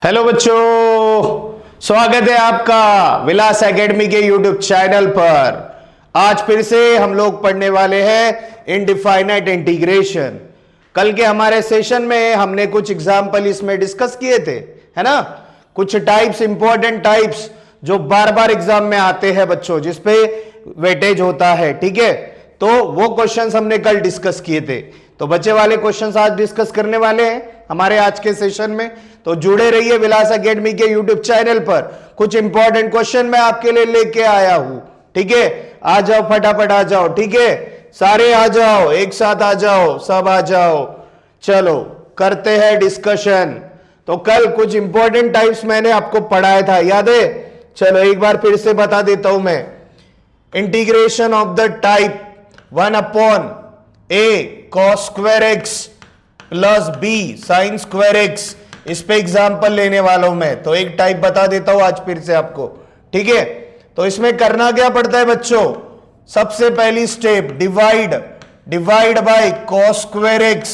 Hello बच्चों, स्वागत है आपका विलास एकेडमी के यूट्यूब चैनल पर। आज फिर से हम लोग पढ़ने वाले हैं इनडिफाइनाइट इंटीग्रेशन। कल के हमारे सेशन में हमने कुछ एग्जाम्पल इसमें डिस्कस किए थे, है ना। कुछ टाइप्स, इंपॉर्टेंट टाइप्स जो बार बार एग्जाम में आते हैं बच्चों, जिसपे वेटेज होता है, ठीक है। तो वो क्वेश्चंस हमने कल डिस्कस किए थे, तो बचे वाले क्वेश्चंस आज डिस्कस करने वाले हैं हमारे आज के सेशन में। तो जुड़े रहिए विलास एकेडमी के यूट्यूब चैनल पर। कुछ इंपॉर्टेंट क्वेश्चन मैं आपके लिए लेके आया हूं, ठीक है। आ जाओ, फटाफट आ जाओ, ठीक है। सारे आ जाओ, एक साथ आ जाओ, सब आ जाओ। चलो करते हैं डिस्कशन। तो कल कुछ इंपॉर्टेंट टाइप्स मैंने आपको पढ़ाया था, याद है? चलो एक बार फिर से बता देता हूं मैं। Integration of the type 1/a cos square x plus b sin square x, इस पे एग्जाम्पल लेने वाला हूं मैं। तो एक टाइप बता देता हूं आज फिर से आपको, ठीक है। तो इसमें करना क्या पड़ता है बच्चों? सबसे पहली step divide by cos square x।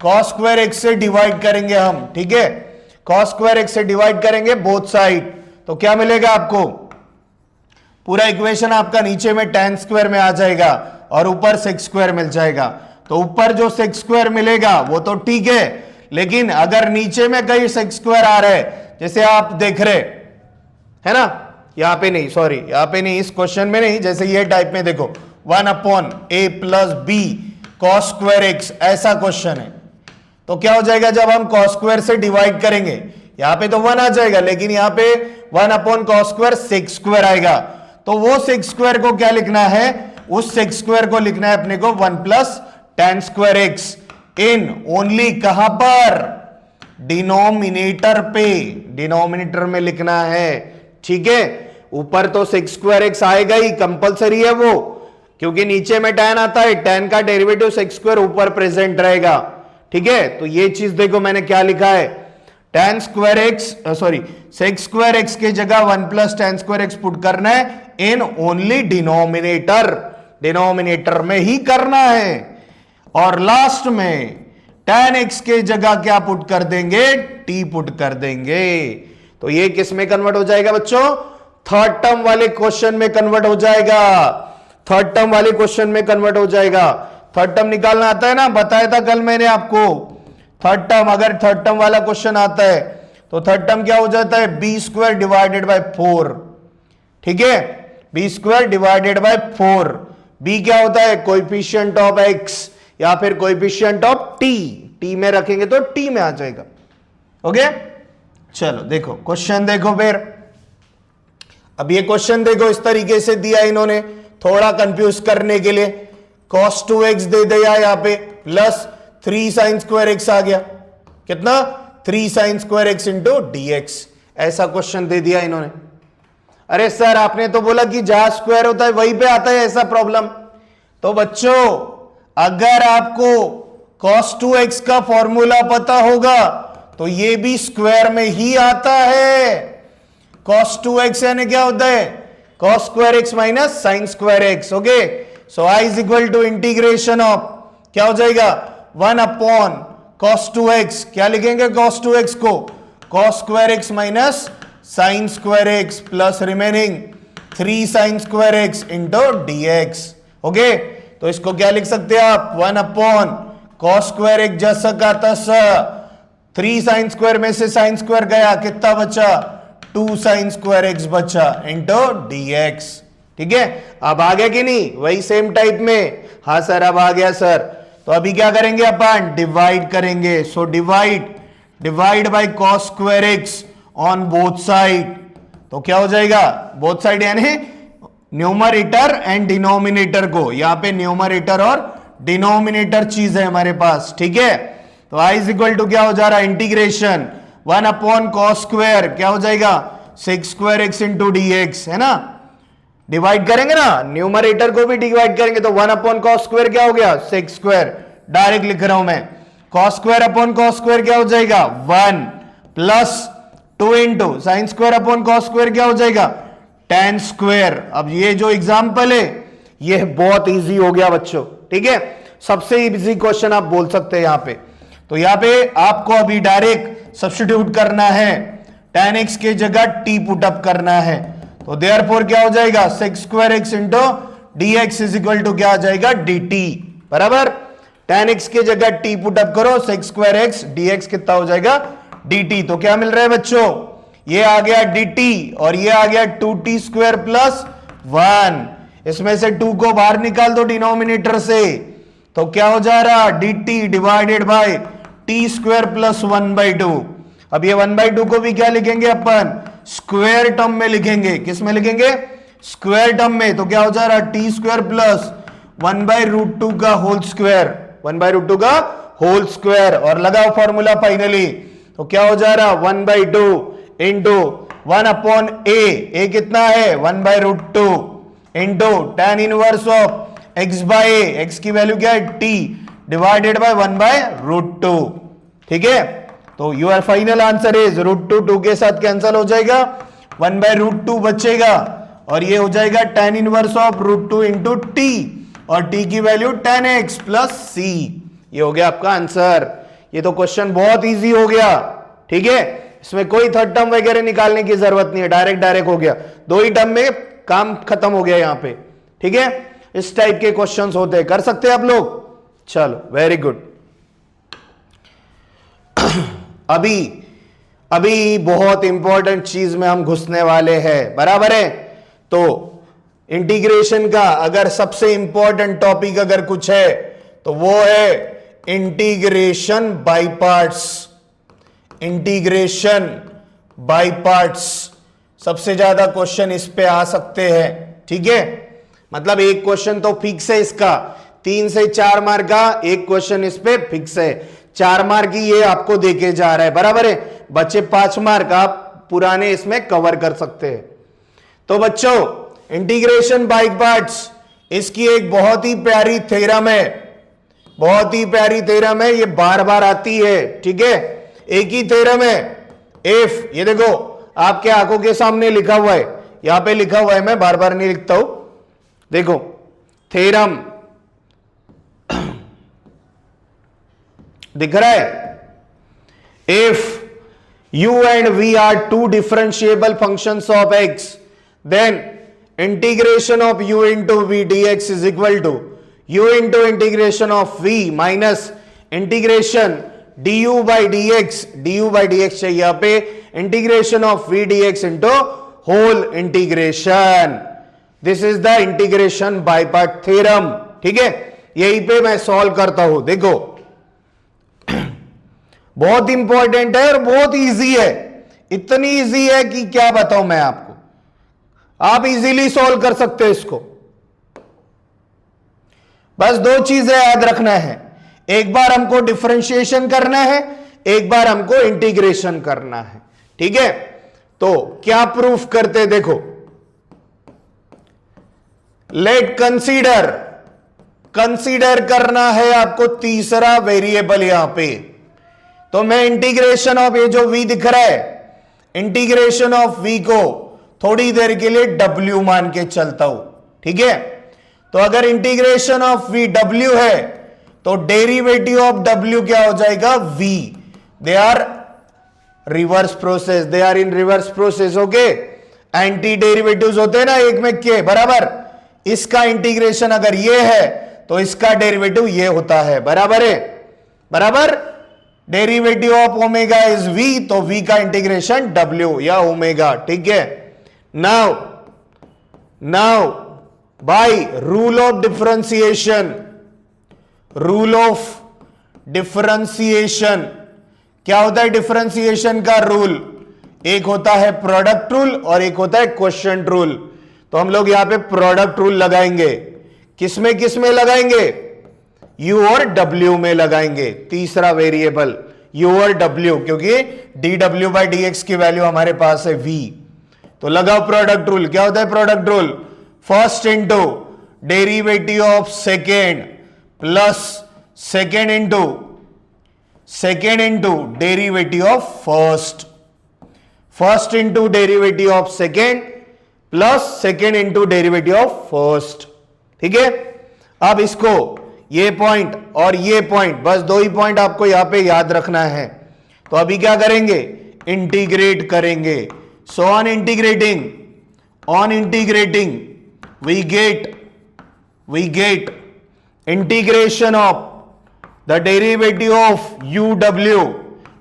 cos square x से डिवाइड करेंगे हम, ठीक है। cos square x से डिवाइड करेंगे बोथ साइड, तो क्या मिलेगा आपको? पूरा इक्वेशन आपका नीचे में tan स्क्वायर में आ जाएगा और ऊपर sec स्क्वायर मिल जाएगा। तो ऊपर जो sec स्क्वायर मिलेगा वो तो ठीक है, लेकिन अगर नीचे में कहीं sec स्क्वायर आ रहा है, जैसे आप देख रहे है ना, यहां पे नहीं, सॉरी यहां पे नहीं, इस क्वेश्चन में नहीं, जैसे ये टाइप में देखो 1/a plus b cos square x, ऐसा क्वेश्चन है। तो क्या हो जाएगा जब हम cos स्क्वायर से डिवाइड करेंगे? यहां पे तो 1 आ जाएगा, लेकिन यहां पे 1/cos स्क्वायर sec स्क्वायर आएगा। तो वो sec स्क्वायर को क्या लिखना है? उस sec स्क्वायर को लिखना है अपने को 1 plus tan square x in only कहां पर? डिनोमिनेटर पे, डिनोमिनेटर में लिखना है, ठीक है। ऊपर तो sec स्क्वायर x आएगा ही, कंपलसरी है वो, क्योंकि नीचे में tan आता है, tan का डेरिवेटिव sec स्क्वायर ऊपर प्रेजेंट रहेगा, ठीक है। तो ये चीज देखो मैंने क्या लिखा है, tan square x sec square x के जगह 1 plus tan square x put करना है इन ओनली डिनोमिनेटर, डिनोमिनेटर में ही करना है। और लास्ट में tan x के जगह क्या पुट कर देंगे? t पुट कर देंगे। तो ये किस में कन्वर्ट हो जाएगा बच्चों? थर्ड टर्म वाले क्वेश्चन में कन्वर्ट हो जाएगा, थर्ड टर्म वाले क्वेश्चन में कन्वर्ट हो जाएगा। थर्ड टर्म निकालना आता है ना, बताया था कल मैंने आपको। थर्ड टर्म, अगर थर्ड टर्म वाला क्वेश्चन आता है तो थर्ड टर्म क्या हो जाता है? बी स्क्वायर डिवाइडेड बाय 4, ठीक है। B square divided by 4। B क्या होता है? कोएफिशिएंट ऑफ एक्स या फिर कोएफिशिएंट ऑफ टी, टी में रखेंगे तो टी में आ जाएगा, ओके। चलो देखो क्वेश्चन देखो फिर। अब ये क्वेश्चन देखो, इस तरीके से दिया इन्होंने थोड़ा कंफ्यूज करने के लिए। cos 2x दे दिया यहां पे, प्लस 3 sin स्क्वायर x आ गया। कितना? 3 sin square x into dx, ऐसा क्वेश्चन दे दिया इन्होंने। अरे सर आपने तो बोला कि जहां स्क्वायर होता है वहीं पे आता है ऐसा प्रॉब्लम। तो बच्चों अगर आपको cos 2x का फॉर्मूला पता होगा तो ये भी स्क्वायर में ही आता है। cos 2x यानी क्या होता है? cos square x minus sin square x, okay. So i is equal to integration of, क्या हो जाएगा? 1/cos 2x, क्या लिखेंगे cos 2x को? cos square x minus sin square x plus remaining 3 sin square x into dx, okay. तो इसको क्या लिख सकते हैं आप? 1/cos स्क्वायर x जैसा का तैसा, 3 sin स्क्वायर में से sin स्क्वायर गया, कितना बचा? 2 sin स्क्वायर x बचा इंटू dx, ठीक है। अब आ गया कि नहीं? वही सेम टाइप में। हाँ सर अब आ गया सर। तो अभी क्या करेंगे अपन? डिवाइड करेंगे। So divide by cos square x on both side. तो क्या हो जाएगा? बोथ साइड यानी न्यूमरेटर एंड डिनोमिनेटर को, यहां पे न्यूमरेटर और डिनोमिनेटर चीज है हमारे पास, ठीक है। तो i इज इक्वल टू क्या हो जा रहा है? इंटीग्रेशन 1/cos स्क्वायर, क्या हो जाएगा? sec square x into dx, है ना। डिवाइड करेंगे ना, न्यूमरेटर को भी डिवाइड करेंगे, तो 1/cos स्क्वायर क्या हो गया? sec स्क्वायर, डायरेक्ट लिख रहा हूं मैं। cos square upon cos square क्या हो जाएगा? 1 plus 2 into sine square upon cos square क्या हो जाएगा? tan square. अब ये जो एग्जाम्पल है ये बहुत इजी हो गया बच्चों, ठीक है। सबसे इजी क्वेश्चन आप बोल सकते हैं यहां पे। तो यहां पे आपको अभी डायरेक्ट सब्स्टिट्यूट करना है, tan x के जगह t पुट अप करना है, तो देयरफॉर क्या हो जाएगा sec square x into dx is equal to क्या आ जाएगा dt, बराबर। tan x के जगह t पुट अप करो, sec स्क्वायर x dx कितना हो जाएगा dt। तो क्या मिल रहा है बच्चों, ये आ गया dt और ये आ गया 2t स्क्वायर प्लस 1, इसमें से 2 को बाहर निकाल दो डिनोमिनेटर से, तो क्या हो जा रहा dt divided by t square plus 1/2। अब ये 1/2 को भी क्या लिखेंगे अपन, स्क्वायर टर्म में लिखेंगे, किस में लिखेंगे, स्क्वायर टर्म में। तो क्या हो जा रहा टी स्क्वायर प्लस 1/√2 का होल स्क्वायर, 1/√2 का होल स्क्वायर, और लगाओ फॉर्मूला फाइनली, तो क्या हो जा रहा 1/2 इंटू 1/a, ए कितना है 1/√2 into tan inverse of x/a, x की वैल्यू क्या है t डिवाइडेड बाय 1/√2, ठीक है। तो योर फाइनल आंसर इज √2, 2 के साथ कैंसिल हो जाएगा, 1/√2 बचेगा, और ये हो जाएगा tan inverse of √2 into t, और t की value tan x plus c। ये हो गया आपका आंसर। ये तो क्वेश्चन बहुत इजी हो गया, ठीक है, इसमें कोई थर्ड टर्म वगैरह निकालने की जरूरत नहीं है, डायरेक्ट हो गया, 2 ही टर्म में काम खत्म हो गया यहां पे, ठीक है। इस टाइप के क्वेश्चंस होते हैं, कर सकते हैं आप लोग, चलो वेरी गुड। अभी बहुत इंपॉर्टेंट चीज में हम घुसने वाले हैं, बराबर है। तो इंटीग्रेशन का अगर सबसे इंपॉर्टेंट टॉपिक अगर कुछ है तो वो है integration by parts. Integration by parts सबसे ज्यादा क्वेश्चन इस पे आ सकते हैं, ठीक है। मतलब एक क्वेश्चन तो फिक्स है इसका, 3 से 4 मार्क का एक क्वेश्चन इस पे फिक्स है, 4 मार्क की ये आपको देके जा रहा है, बराबर है। बच्चे 5 मार्क आप पुराने इसमें कवर कर सकते हैं। तो बच्चों इंटीग्रेशन बाय पार्ट्स, इसकी एक बहुत ही प्यारी थ्योरम है, बहुत ही प्यारी थ्योरम है, ये बार बार आती है, ठीक है। एक ही थ्योरम है, इफ, ये देखो आपके आंखों के सामने लिखा हुआ है, यहां पे लिखा हुआ है, मैं बार बार नहीं लिखता हूं, देखो थ्योरम दिख रहा है, if u and v are two differentiable functions of x, then integration of u into v dx is equal to u into integration of v minus integration du by dx, du by dx चाहिए यहां पे, integration of v dx into whole integration. This is the integration by part theorem, ठीक है। यही पे मैं solve करता हूं, देखो बहुत इंपॉर्टेंट है और बहुत इजी है, इतनी इजी है कि क्या बताऊं मैं आपको, आप इजीली सॉल्व कर सकते हो इसको। बस 2 चीजें याद रखना है, एक बार हमको डिफरेंशिएशन करना है, एक बार हमको इंटीग्रेशन करना है, ठीक है। तो क्या प्रूफ करते देखो, लेट कंसीडर करना है आपको तीसरा वेरिएबल यहां पे। तो मैं इंटीग्रेशन ऑफ, ये जो v दिख रहा है, इंटीग्रेशन ऑफ v को थोड़ी देर के लिए w मान के चलता हूं, ठीक है। तो अगर इंटीग्रेशन ऑफ v w है तो डेरिवेटिव ऑफ w क्या हो जाएगा v, they are reverse process, they are in reverse process, okay. Anti derivatives होते हैं ना एक में के, बराबर। इसका इंटीग्रेशन अगर ये है तो इसका डेरिवेटिव ये होता है, बराबर है, बराबर। Derivative of omega is v, तो v का इंटीग्रेशन w या ओमेगा, ठीक है। Now by rule of differentiation, rule of differentiation क्या होता है डिफरेंशिएशन का रूल, एक होता है प्रोडक्ट रूल और एक होता है क्वोशिएंट रूल। तो हम लोग यहां पे प्रोडक्ट रूल लगाएंगे, किसमें लगाएंगे, u और w में लगाएंगे, तीसरा वेरिएबल u और w, क्योंकि dw by dx की वैल्यू हमारे पास है v। तो लगाओ प्रोडक्ट रूल, क्या होता है product rule, first into derivative of second plus second into derivative of first, first into derivative of second plus second into derivative of first, ठीक है। अब इसको ये पॉइंट और ये पॉइंट, बस 2 ही पॉइंट आपको यहां पे याद रखना है। तो अभी क्या करेंगे, इंटीग्रेट करेंगे. So on integrating we get integration of the derivative of uw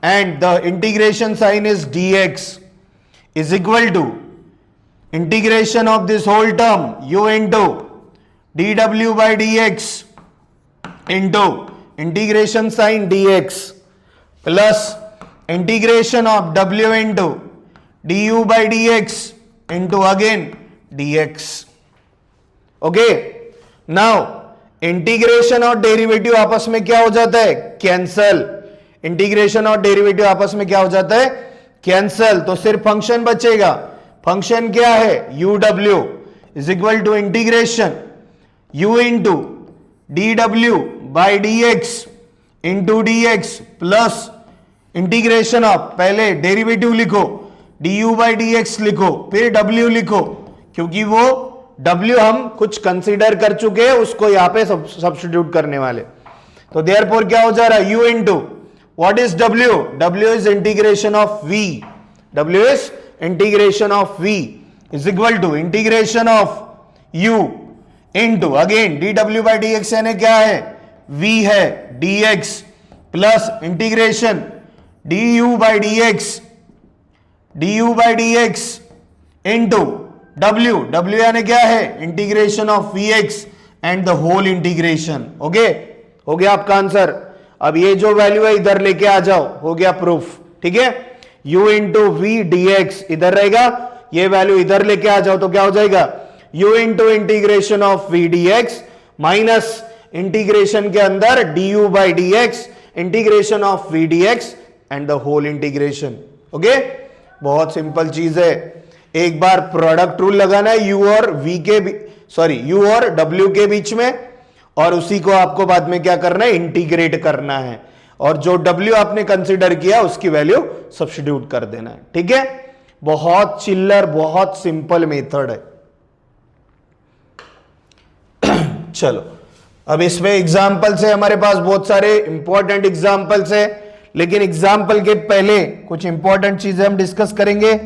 and the integration sign is dx is equal to integration of this whole term u into dw by dx into integration sign dx plus integration of w into du by dx into again dx. Okay, now integration और derivative आपस में क्या हो जाता है, cancel. Integration और derivative आपस में क्या हो जाता है, कैंसल. तो सिर्फ फंक्शन बचेगा. फंक्शन क्या है, U W is equal to integration U into D W by D X into D x plus integration of, पहले डेरिवेटिव लिखो, D U by D X लिखो, फिर डब्ल्यू लिखो, क्योंकि वो W हम कुछ कंसीडर कर चुके हैं, उसको यहां पे सब्स्टिट्यूट करने वाले. तो देयरफॉर क्या हो जा रहा है, U into what is W, W is integration of V, W is integration of V is equal to integration of U into again dw by D X यानी क्या है, V है, dx plus integration du by D X into W यानी क्या है, integration of Vx and the whole integration. Okay, हो गया आपका आंसर. अब ये जो वैल्यू है इधर लेके आ जाओ, हो गया प्रूफ. ठीक है, u into V D X इधर रहेगा, ये वैल्यू इधर लेके आ जाओ तो क्या हो जाएगा, u into integration of V D X minus integration के अंदर du by D X integration of V D X and the whole integration. Okay, बहुत सिंपल चीज है. एक बार प्रोडक्ट रूल लगाना है u और v के u और w के बीच में, और उसी को आपको बाद में क्या करना है, इंटीग्रेट करना है, और जो w आपने कंसीडर किया उसकी वैल्यू सब्स्टिट्यूट कर देना है. ठीक है, बहुत चिल्लर, बहुत सिंपल मेथड है. चलो, अब इसमें एग्जाम्पल्स है हमारे पास, बहुत सारे इंपॉर्टेंट एग्जाम्पल्स है, लेकिन एग्जाम्पल के पहले कुछ इंपॉर्टेंट चीजें हम डिस्कस करेंगे.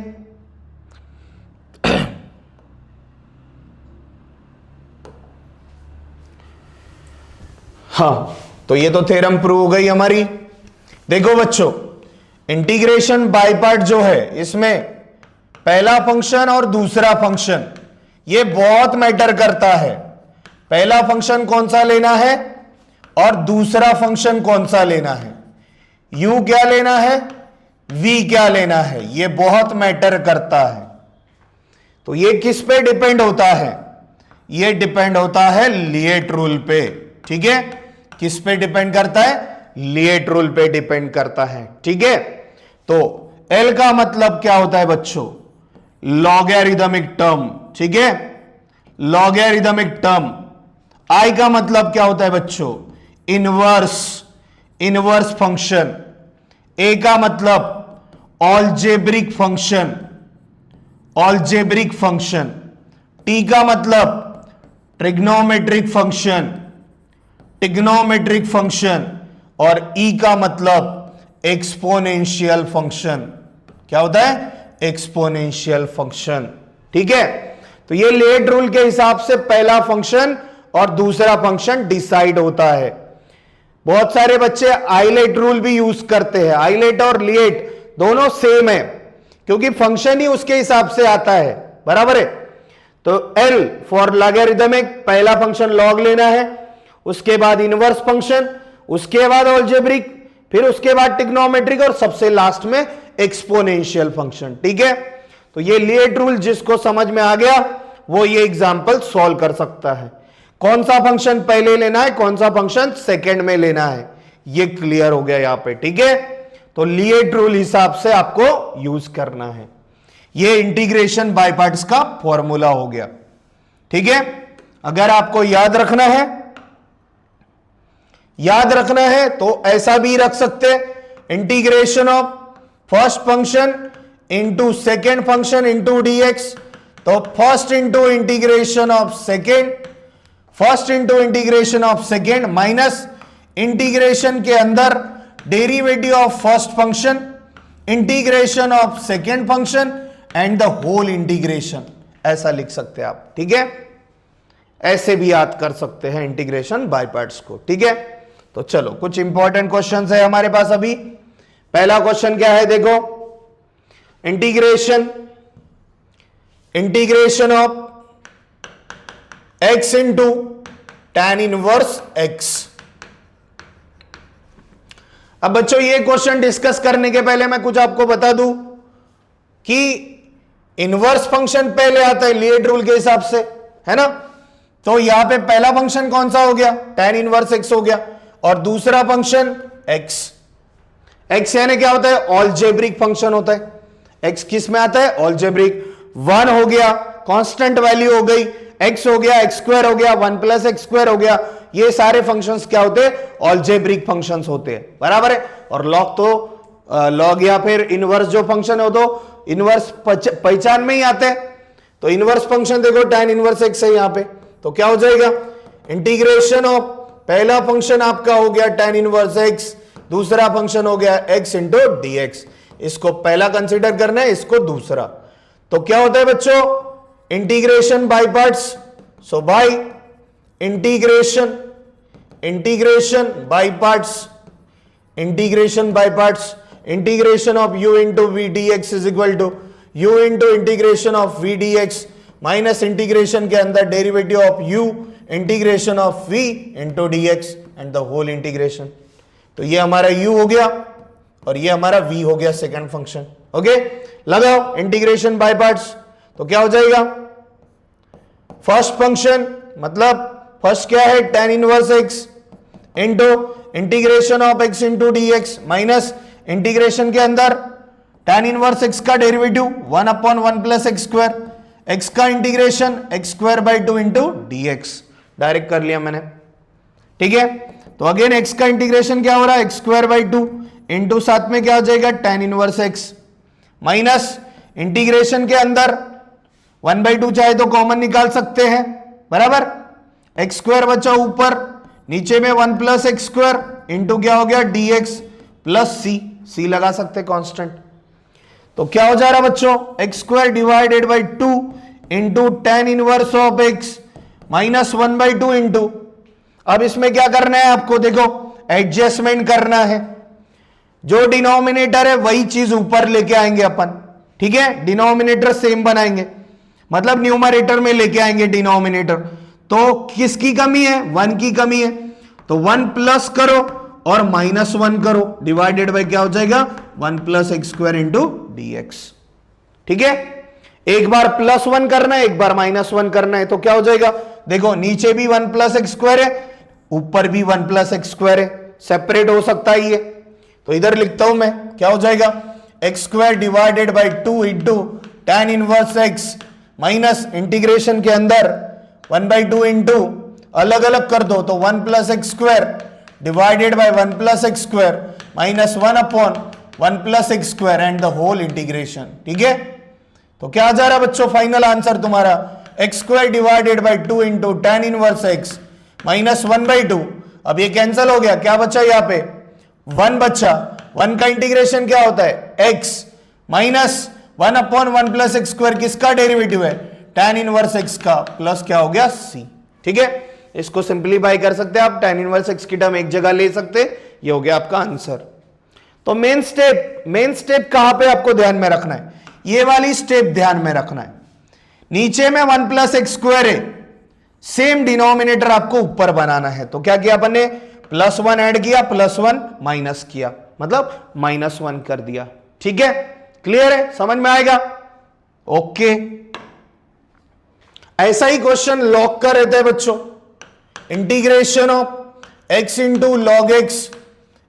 हाँ, तो ये तो थ्योरम प्रूव हो गई हमारी. देखो बच्चों, इंटीग्रेशन बाय पार्ट जो है, इसमें पहला फंक्शन और दूसरा फंक्शन ये बहुत मैटर करता है. पहला फंक्शन कौन सा लेना है और दूसरा फंक्शन कौन सा लेना है, u क्या लेना है, v क्या लेना है, ये बहुत मैटर करता है. तो ये किस पे डिपेंड होता है, ये डिपेंड होता है लिएट रूल पे. ठीक है, किस पे डिपेंड करता है, लिएट रूल पे डिपेंड करता है. ठीक है, तो L का मतलब क्या होता है बच्चों, लॉगरिदमिक टर्म. ठीक है, लॉगरिदमिक टर्म. I का मतलब क्या होता है बच्चों, इनवर्स फंक्शन. A का मतलब ऑलजेब्रिक फंक्शन. T का मतलब ट्रिग्नोमेट्रिक फंक्शन, और E का मतलब एक्सपोनेंशियल फंक्शन. क्या होता है, एक्सपोनेंशियल फंक्शन. ठीक है, तो ये लिएट रूल के हिसाब से पहला फंक्शन और दूसरा फंक्शन डिसाइड होता है. बहुत सारे बच्चे आइलेट रूल भी यूज करते हैं. आइलेट और लिएट दोनों सेम है, क्योंकि फंक्शन ही उसके हिसाब से आता है. बराबर है. तो L फॉर लॉगरिदमिक, पहला फंक्शन लॉग लेना है, उसके बाद इनवर्स फंक्शन, उसके बाद ऑलजेब्रिक, फिर उसके बाद ट्रिग्नोमेट्रिक, और सबसे लास्ट में एक्सपोनेंशियल फंक्शन. ठीक है, तो ये लिएट रूल जिसको समझ में आ गया वो ये एग्जांपल सॉल्व कर सकता है. कौन सा फंक्शन पहले लेना है, कौन सा फंक्शन सेकंड में लेना है, ये क्लियर हो गया यहां पे. ठीक है, तो लिएट रूल हिसाब से आपको यूज करना है. ये इंटीग्रेशन बाय पार्ट्स का फॉर्मूला हो गया. ठीक है, अगर आपको याद रखना है तो ऐसा भी रख सकते हैं, integration of first function into second function into dx. तो first into integration of second minus integration के अंदर derivative of first function integration of second function and the whole integration, ऐसा लिख सकते हैं आप, ठीक है। ऐसे भी याद कर सकते हैं इंटीग्रेशन बाय पार्ट्स को, ठीक है। तो चलो कुछ इंपॉर्टेंट क्वेश्चंस है हमारे पास अभी। पहला क्वेश्चन क्या है, देखो, integration of x into tan inverse x। अब बच्चों ये क्वेश्चन डिस्कस करने के पहले मैं कुछ आपको बता दूं कि इनवर्स फंक्शन पहले आता है लिएट रूल के हिसाब से, है ना। तो यहां पे पहला फंक्शन कौन सा हो गया, tan इनवर्स x हो गया, और दूसरा फंक्शन x यानी क्या होता है, ऑलजेब्रिक फंक्शन होता है। x किस में आता है, ऑलजेब्रिक। 1 हो गया, कांस्टेंट वैल्यू हो गई, x हो गया, x स्क्वायर हो गया, 1 प्लस एक्स स्क्वायर हो गया। ये सारे फंक्शंस क्या होते हैं, ऑलजेब्रिक फंक्शंस होते हैं, बराबर है। और लॉग तो लॉग या फिर इनवर्स जो फंक्शन है तो इनवर्स पहचान में ही आते हैं। तो इनवर्स फंक्शन देखो tan इनवर्स x है यहां पे, तो क्या हो जाएगा, इंटीग्रेशन ऑफ पहला फंक्शन आपका हो गया tan इनवर्स x, दूसरा फंक्शन हो गया x इंटू dx। इसको पहला कंसीडर करना है, इसको दूसरा। तो क्या होता है बच्चों, integration by parts. So by integration by parts, integration of u into v dx is equal to u into integration of v dx minus integration के अंदर derivative of u integration of v into dx and the whole integration. तो ये हमारा u हो गया और ये हमारा v हो गया सेकंड फंक्शन। ओके, लगाओ इंटीग्रेशन बाय पार्ट्स। तो क्या हो जाएगा, फर्स्ट फंक्शन मतलब फर्स्ट क्या है, tan inverse x into integration of x into dx minus integration के अंदर tan इनवर्स x का derivative 1 upon 1 plus X square, x का integration x square by 2 into dx। Direct कर लिया मैंने, ठीक है। तो अगेन x का इंटीग्रेशन क्या हो रहा है, x स्क्वायर बाई 2 इंटू साथ में क्या हो जाएगा tan inverse x minus integration के अंदर 1/2 चाहे तो कॉमन निकाल सकते हैं, बराबर। एक्स स्क्वायर बचा ऊपर, नीचे में 1 प्लस एक्स स्क्वायर इंटू क्या हो गया dx प्लस सी लगा सकते कांस्टेंट। तो क्या हो जा रहा बच्चों, x square divided by 2 into tan inverse of x minus 1/2 into, अब इसमें क्या करना है आपको, देखो एडजस्टमेंट करना है। जो डिनोमिनेटर है वही चीज ऊपर लेके आएंगे अपन, ठीक है। डिनोमिनेटर सेम बनाएंगे, मतलब न्यूमरेटर में लेके आएंगे डिनोमिनेटर। तो किसकी कमी है, 1 की कमी है। तो 1 प्लस करो और माइनस 1 करो, डिवाइडेड बाय क्या हो जाएगा, 1 plus X square into dx, ठीक है। एक बार प्लस 1 करना है, एक बार माइनस 1 करना है। तो क्या हो जाएगा, देखो नीचे भी 1 प्लस एक्स स्क्वायर है, ऊपर भी 1 प्लस एक्स स्क्वायर है, सेपरेट हो सकता है ये। तो इधर लिखता हूं मैं, क्या हो जाएगा, x square divided by 2 into tan inverse x minus integration के अंदर 1/2 इंटू अलग अलग कर दो, तो 1 plus X square divided by 1 plus X square minus 1 upon 1 plus X square and the whole integration, ठीक है। तो क्या आ जा रहा है बच्चों, फाइनल आंसर तुम्हारा X square divided by 2 into tan inverse x minus 1/2। अब ये कैंसिल हो गया, क्या बचा यहाँ पे, 1 बचा। 1 का इंटीग्रेशन क्या होता है, x minus 1 upon 1 plus X square किसका डेरिवेटिव है, tan इनवर्स x का, प्लस क्या हो गया c, ठीक है। इसको सिंपलीफाई कर सकते हैं आप, tan इनवर्स x की टर्म एक जगह ले सकते, ये हो गया आपका आंसर। तो मेन स्टेप कहां पे आपको ध्यान में रखना है, ये वाली स्टेप ध्यान में रखना है। नीचे में 1 प्लस एक्स स्क्वायर है, सेम डिनोमिनेटर आपको ऊपर बनाना है। तो क्या किया अपन ने, +1 ऐड किया, +1 माइनस किया, मतलब -1 कर दिया, ठीक है। क्लियर है, समझ में आएगा, ओके। ऐसा ही क्वेश्चन लॉग का रहता है बच्चों, integration of x into log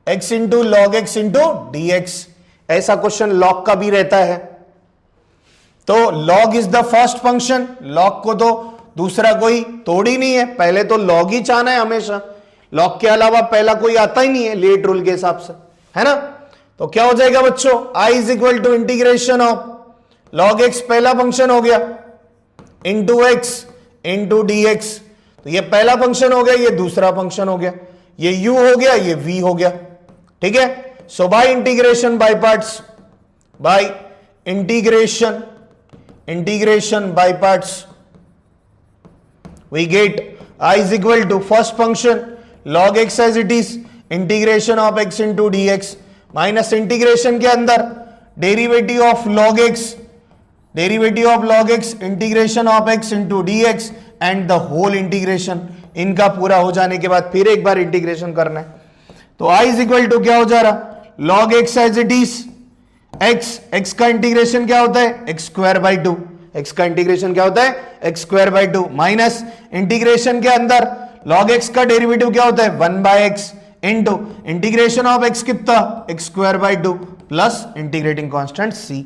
x into log x into dx, ऐसा क्वेश्चन लॉग का भी रहता है। तो log is the first function, log को तो दूसरा कोई तोड़ ही नहीं है, पहले तो log ही चाहना है हमेशा, log के अलावा पहला कोई आता ही नहीं है लेट रूल के हिसाब से, है ना। तो क्या हो जाएगा बच्चों, i is equal to integration of log x पहला फंक्शन हो गया इंटू x इंटू dx। तो ये पहला फंक्शन हो गया, ये दूसरा फंक्शन हो गया, ये u हो गया, ये v हो गया, ठीक है। So by integration by parts, by integration by parts, we get I is equal to first function log x as it is, integration of x into dx minus integration के अंदर derivative of log x integration of x into dx and the whole integration. इनका पूरा हो जाने के बाद फिर एक बार इंटीग्रेशन करना है, तो I इज इक्वल टू क्या हो जा रहा, log x as it is, x का इंटीग्रेशन क्या होता है x स्क्वायर बाई 2, x का इंटीग्रेशन क्या होता है x square by 2 minus integration के अंदर log x का डेरिवेटिव क्या होता है 1 by x into integration of x कितना x square by 2 plus integrating constant c।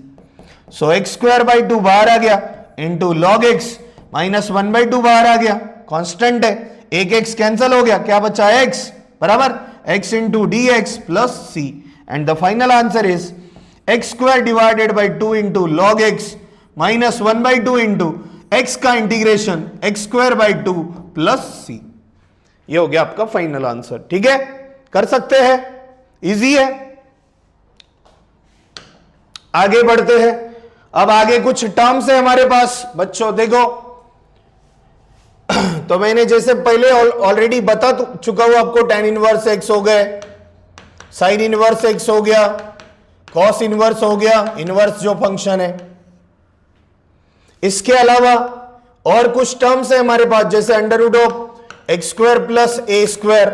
So x square by 2 बाहर आ गया into log x minus 1 by 2 बाहर आ गया, कांस्टेंट है, एक x कैंसिल हो गया, क्या बचा है x बराबर x into D x plus c and the final answer is x square divided by 2 into log x minus 1 by 2 into x का integration x square by 2 plus c. ये हो गया आपका फाइनल आंसर। ठीक है, कर सकते हैं, इजी है। आगे बढ़ते हैं। अब आगे कुछ टर्म्स है हमारे पास बच्चों, देखो तो मैंने जैसे पहले ऑलरेडी बता चुका हूं आपको, tan इनवर्स x हो गए, sin इनवर्स x हो गया, cos इनवर्स हो गया, इनवर्स जो फंक्शन है। इसके अलावा और कुछ टर्म्स है हमारे पास, जैसे under root of x square plus A square,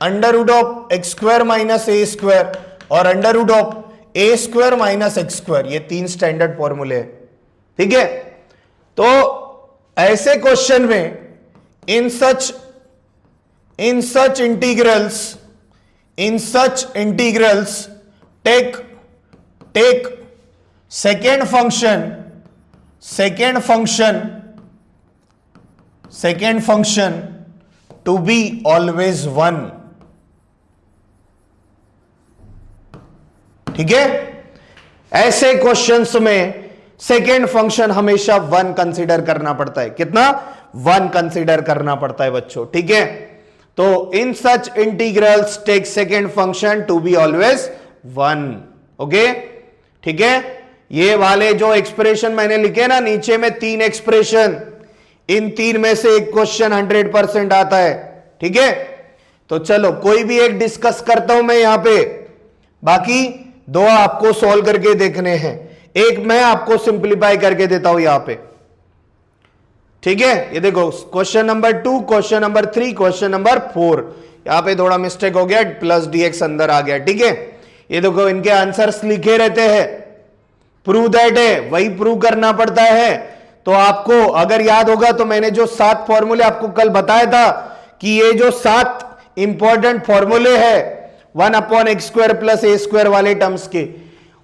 under root of x square minus A square और under root of A square minus x square. ये 3 स्टैंडर्ड फॉर्मूले है। ठीक है, तो ऐसे क्वेश्चन में in such integrals take second function to be always 1। ठीक है, ऐसे क्वेश्चंस में सेकेंड फंक्शन हमेशा 1 कंसीडर करना पड़ता है। कितना 1 कंसीडर करना पड़ता है बच्चों। ठीक है, तो in such integrals take second function to be always 1। Okay, ठीक है, ये वाले जो एक्सप्रेशन मैंने लिखे ना नीचे में 3 एक्सप्रेशन, इन 3 में से एक क्वेश्चन 100% आता है। ठीक है, तो चलो कोई भी एक डिस्कस करता हूं मैं यहां पे, बाकी 2 आपको सॉल्व करके देखने हैं, एक मैं आपको सिंप्लीफाई करके देता हूं यहां पे। ठीक है, ये देखो question number 2, question number 3, question number 4, यहां पे थोड़ा मिस्टेक हो गया, प्लस dx अंदर आ गया। ठीक है, ये देखो इनके आंसर्स लिखे रहते हैं, प्रूव दैट है, वही प्रूव करना पड़ता है। तो आपको अगर याद होगा तो मैंने जो 7 फॉर्मूले आपको कल बताया था कि ये जो 7 इंपॉर्टेंट फॉर्मूले है 1/x स्क्वायर प्लस ए स्क्वायर वाले टर्म्स के,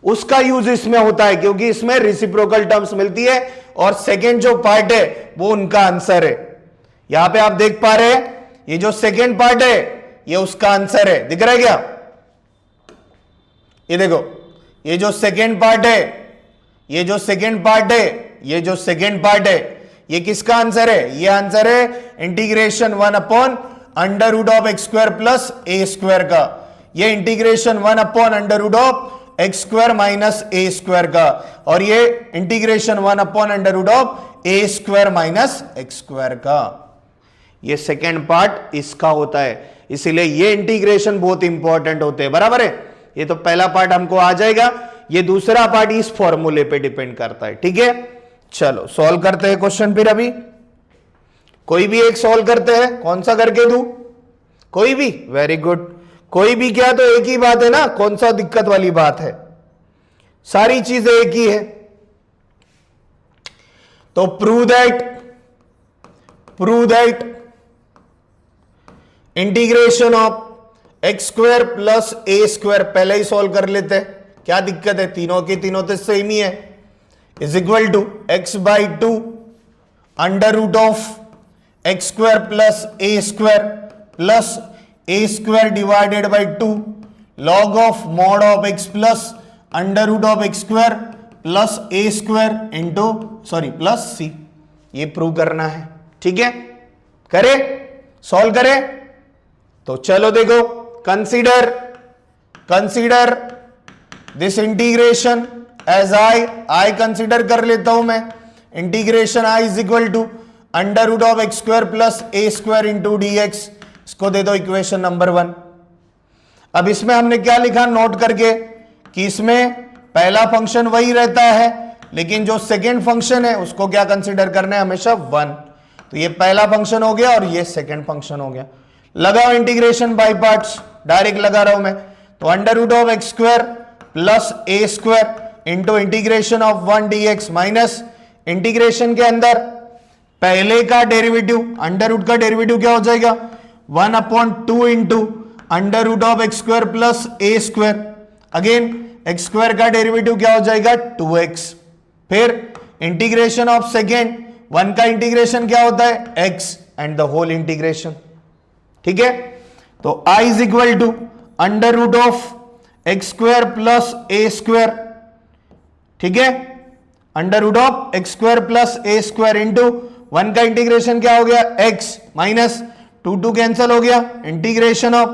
उसका यूज इसमें होता है, क्योंकि इसमें रेसिप्रोकल टर्म्स मिलती है और सेकेंड जो पार्ट है वो उनका आंसर है। यहां पे आप देख पा रहे हैं, ये जो सेकेंड पार्ट है ये उसका आंसर है, दिख रहा है क्या? ये देखो, ये जो सेकेंड पार्ट है, ये जो सेकेंड पार्ट है, ये जो सेकेंड पार्ट है, ये किसका आंसर है? ये आंसर है इंटीग्रेशन 1/√x स्क्वायर प्लस ए स्क्वायर का, ये इंटीग्रेशन 1/√x स्क्वायर माइनस ए स्क्वायर का, और ये integration 1/√a square minus x square का। ये सेकेंड पार्ट इसका होता है, इसीलिए ये इंटीग्रेशन बहुत इंपॉर्टेंट होते हैं। बराबर है, ये तो पहला पार्ट हमको आ जाएगा, ये दूसरा पार्ट इस फॉर्मूले पे डिपेंड करता है। ठीक है, चलो सॉल्व करते हैं क्वेश्चन। फिर अभी कोई भी एक सॉल्व करते हैं, कौन सा करके दूं? कोई भी, वेरी गुड। कोई भी क्या, तो एक ही बात है ना, कौन सा दिक्कत वाली बात है, सारी चीजें एक ही है। तो prove that integration of x square plus A square पहले ही सॉल्व कर लेते हैं, क्या दिक्कत है, तीनों के तीनों तो सेम ही है, is equal to x/2 √x square plus A square plus A square divided by 2 log of mod of x plus √x square plus A square into plus c. ये प्रूव करना है। ठीक है, करे, सॉल्व करे। तो चलो देखो, consider this integration as I consider कर लेता हूं मैं, integration I is equal to under root of x square plus A square into D X, इसको दे दो इक्वेशन नंबर 1। अब इसमें हमने क्या लिखा नोट करके कि इसमें पहला फंक्शन वही रहता है, लेकिन जो सेकेंड फंक्शन है उसको क्या कंसिडर करना है हमेशा 1। तो ये पहला फंक्शन हो गया और ये सेकेंड फंक्शन हो गया। लगाओ इंटीग्रेशन बाय पार्ट्स, डायरेक्ट लगा रहा हूं मैं, तो under root of x square plus A square into integration of 1 dx minus integration के अंदर पहले का डेरिवेटिव, अंडर रूट का डेरिवेटिव क्या हो जाएगा 1/2 into under root of x square plus A square, again X square का डेरिवेटिव क्या हो जाएगा 2x, फिर इंटीग्रेशन ऑफ सेकेंड, 1 का इंटीग्रेशन क्या होता है x and the whole integration. ठीक है, तो i is equal to under root of x square plus A square, ठीक है, under root of x square plus A square into 1 का इंटीग्रेशन क्या हो गया x माइनस 2 कैंसिल हो गया, इंटीग्रेशन ऑफ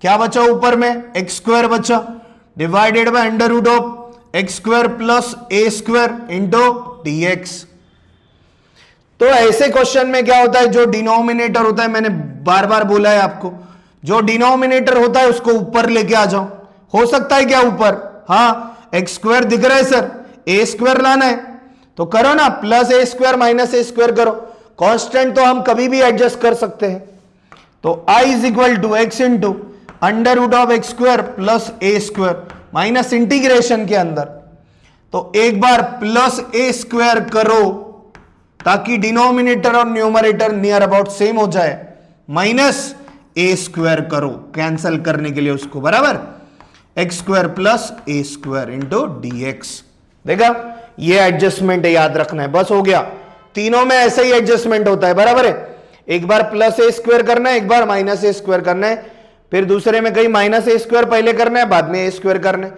क्या बचा ऊपर में एक्स स्क्वायर बचा, divided by under root of x square plus A square into dx। तो ऐसे क्वेश्चन में क्या होता है, जो डिनोमिनेटर होता है, मैंने बार बार बोला है आपको, जो डिनोमिनेटर होता है उसको ऊपर लेके आ जाओ। हो सकता है क्या ऊपर, हाँ एक्स स्क्वायर दिख रहा है सर, ए स्क्वायर लाना है तो करो ना, प्लस ए स्क्वायर माइनस ए स्क्वायर करो, कांस्टेंट तो हम कभी भी एडजस्ट कर सकते हैं। तो i is equal to x into under root of x square plus A square minus integration के अंदर, तो एक बार प्लस ए स्क्वायर करो ताकि डिनोमिनेटर और न्यूमरेटर नियर अबाउट सेम हो जाए, माइनस ए स्क्वायर करो कैंसिल करने के लिए उसको, बराबर एक्स स्क्वायर प्लस ए स्क्वायर इंटू डीएक्स। देखा, ये एडजस्टमेंट है, याद रखना है, बस हो गया। तीनों में ऐसे ही एडजस्टमेंट होता है, बराबर है, एक बार प्लस ए स्क्वायर करना है, एक बार माइनस ए स्क्वायर करना है, फिर दूसरे में कहीं माइनस ए स्क्वायर पहले करना है, बाद में ए स्क्वायर करना है,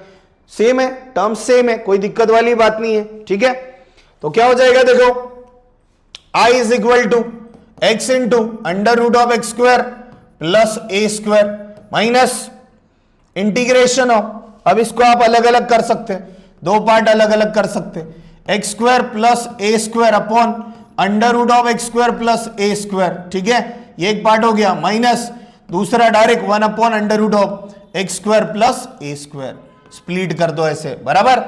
सेम है, टर्म सेम है, कोई दिक्कत वाली बात नहीं है। ठीक है, तो क्या हो जाएगा देखो, i is equal to x into under root of x square plus A square minus integration of, अब इसको आप अलग अलग कर सकते हैं, दो पार्ट अलग अलग कर सकते हैं, X square plus A square upon under root of x square plus A square. ठीक है, ये एक पार्ट हो गया, माइनस दूसरा direct 1 upon under root of x square plus A square, split कर दो ऐसे, बराबर।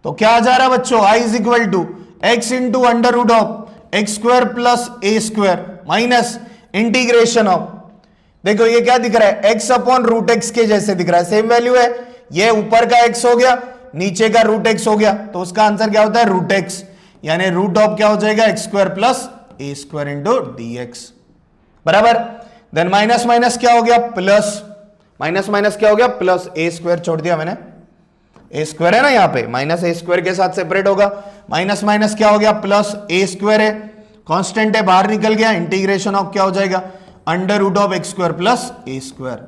तो क्या आ जा रहा है बच्चों, i is equal to x into under root of x square plus A square minus integration of, देखो ये क्या दिख रहा है, x अपॉन रूट एक्स के जैसे दिख रहा है, सेम वैल्यू है, ये ऊपर का x हो गया, नीचे का रूट एक्स हो गया, तो उसका आंसर क्या होता है रूट एक्स, यानी रूट ऑफ क्या हो जाएगा एक्स स्क्वायर प्लस ए स्क्वायर इंटू डीएक्स, बराबर। देन माइनस माइनस क्या हो गया प्लस, माइनस माइनस क्या हो गया प्लस, ए स्क्वायर छोड़ दिया मैंने, ए स्क्वायर है ना यहाँ पे, माइनस ए स्क्वायर के साथ सेपरेट होगा, माइनस माइनस क्या हो गया प्लस, ए स्क्वायर है कांस्टेंट है बाहर निकल गया, इंटीग्रेशन ऑफ क्या हो जाएगा under root of x square plus A square,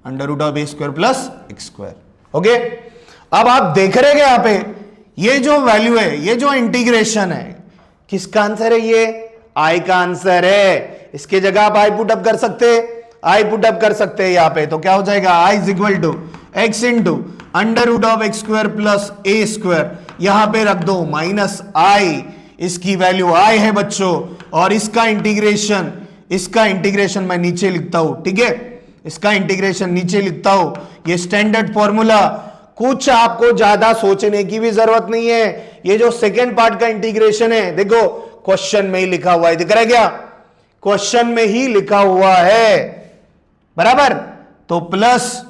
under root of A square plus X square. Okay, अब आप देख रहे हैं यहाँ पे ये जो वैल्यू है, ये जो इंटीग्रेशन है, किसका आंसर है, ये आई का आंसर है। इसके जगह आप आई पुट अप कर सकते हैं, आई पुट अप कर सकते हैं यहाँ पे, तो क्या हो जाएगा I is equal to x into under root of x square plus A square, यहां पे रख दो माइनस आई, इसकी वैल्यू आई है बच्चों, और इसका इंटीग्रेशन मैं नीचे लिखता हूं, ठीक है, इसका इंटीग्रेशन नीचे लिखता हूं, ये स्टैंडर्ड फॉर्मूला, कुछ आपको ज्यादा सोचने की भी जरूरत नहीं है। ये जो सेकेंड पार्ट का इंटीग्रेशन है, देखो क्वेश्चन में ही लिखा हुआ है, दिख रहा है क्या, क्वेश्चन में ही लिखा हुआ है, बराबर। तो प्लस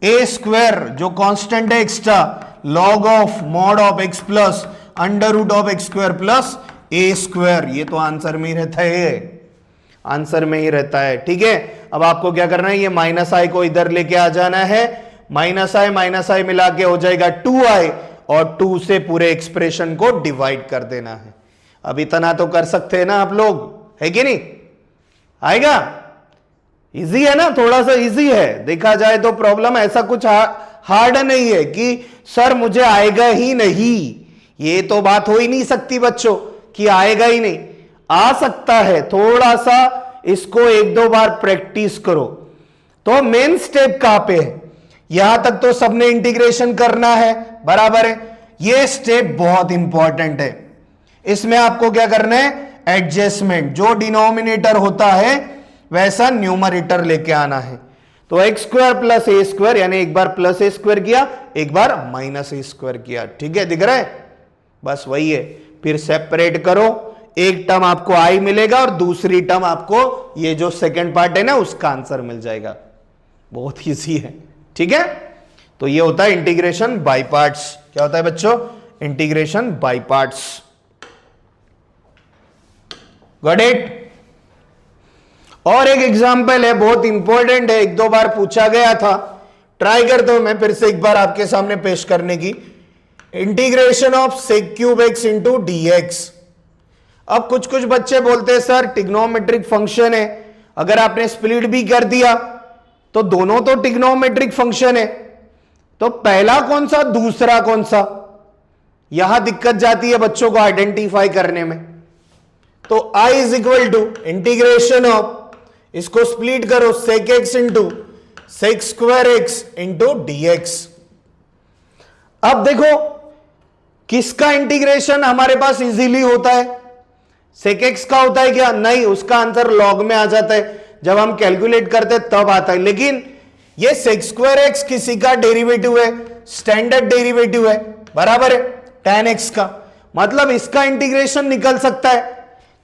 ए स्क्वायर जो कांस्टेंट है extra, log of mod of X plus under root of x square plus A square, ये तो आंसर में ही रहता है, आंसर में ही रहता है। ठीक है, अब आपको क्या करना है, ये माइनस आई को इधर लेके आ जाना है, माइनस आई मिला के हो जाएगा 2i, और 2 से पूरे एक्सप्रेशन को डिवाइड कर देना है। अब इतना तो कर सकते हैं ना आप लोग, है कि नहीं, आएगा, इजी है ना, थोड़ा सा इजी है देखा जाए तो, प्रॉब्लम ऐसा कुछ हार्ड नहीं है कि सर मुझे आएगा ही नहीं, ये तो बात हो ही नहीं सकती बच्चों कि आएगा ही नहीं, आ सकता है, थोड़ा सा इसको एक दो बार प्रैक्टिस करो। तो मेन स्टेप कहां पे है, यहां तक तो सबने इंटीग्रेशन करना है, बराबर है, ये स्टेप बहुत इंपॉर्टेंट है। इसमें आपको क्या करना है, एडजस्टमेंट, जो डिनोमिनेटर होता है वैसा न्यूमरेटर लेके आना है। तो एक्स स्क्वायर प्लस ए स्क्वायर, यानी एक बार प्लस ए स्क्वायर किया, एक बार माइनस ए स्क्वायर किया, ठीक है, दिख रहा है, बस वही है। फिर सेपरेट करो, एक टर्म आपको आई मिलेगा और दूसरी टर्म आपको ये जो सेकंड पार्ट है ना उसका आंसर मिल जाएगा। बहुत इजी है, ठीक है। तो ये होता है इंटीग्रेशन बाय पार्ट्स। क्या होता है बच्चों, integration by parts. Got it. और एक एग्जांपल है, बहुत इंपॉर्टेंट है, एक दो बार पूछा गया था, ट्राई करता हूं मैं फिर से एक बार आपके सामने पेश करने की। Integration of sec cube X into D X. अब कुछ कुछ बच्चे बोलते हैं सर ट्रिग्नोमेट्रिक फंक्शन है, अगर आपने स्प्लिट भी कर दिया तो दोनों तो ट्रिग्नोमेट्रिक फंक्शन है, तो पहला कौन सा दूसरा कौन सा, यहां दिक्कत जाती है बच्चों को आइडेंटिफाई करने में। तो I is equal to integration of, इसको स्प्लिट करो, sec x into sec square X into D X. अब देखो किसका इंटीग्रेशन हमारे पास इजीली होता है, सेक एक्स का होता है क्या, नहीं, उसका आंसर लॉग में आ जाता है, जब हम कैलकुलेट करते हैं तब आता है। लेकिन ये सेक स्क्वायर एक्स किसी का डेरिवेटिव है, स्टैंडर्ड डेरिवेटिव है, बराबर है tan x का, मतलब इसका इंटीग्रेशन निकल सकता है,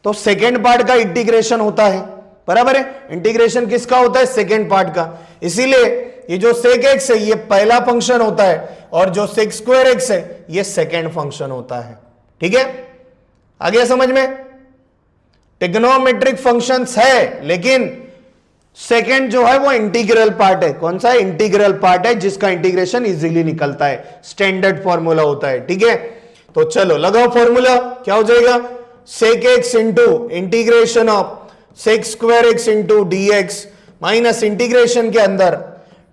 तो सेकेंड पार्ट का इंटीग्रेशन होता है, बराबर है। इंटीग्रेशन किसका होता है, सेकेंड पार्ट का। इसीलिए ये जो सेक एक्स है ये पहला फंक्शन होता है और जो सेक स्क्वायर एक्स है ये सेकेंड फंक्शन होता है, ठीक है, आ गया समझ में। ट्रिग्नोमेट्रिक फंक्शंस है लेकिन सेकेंड जो है वो इंटीग्रल पार्ट है। कौन सा है, इंटीग्रल पार्ट है जिसका इंटीग्रेशन इजीली निकलता है, स्टैंडर्ड फॉर्मूला होता है, ठीक है। तो चलो लगाओ फॉर्मूला, क्या हो जाएगा, sec x into integration of sec square X into D X minus integration के अंदर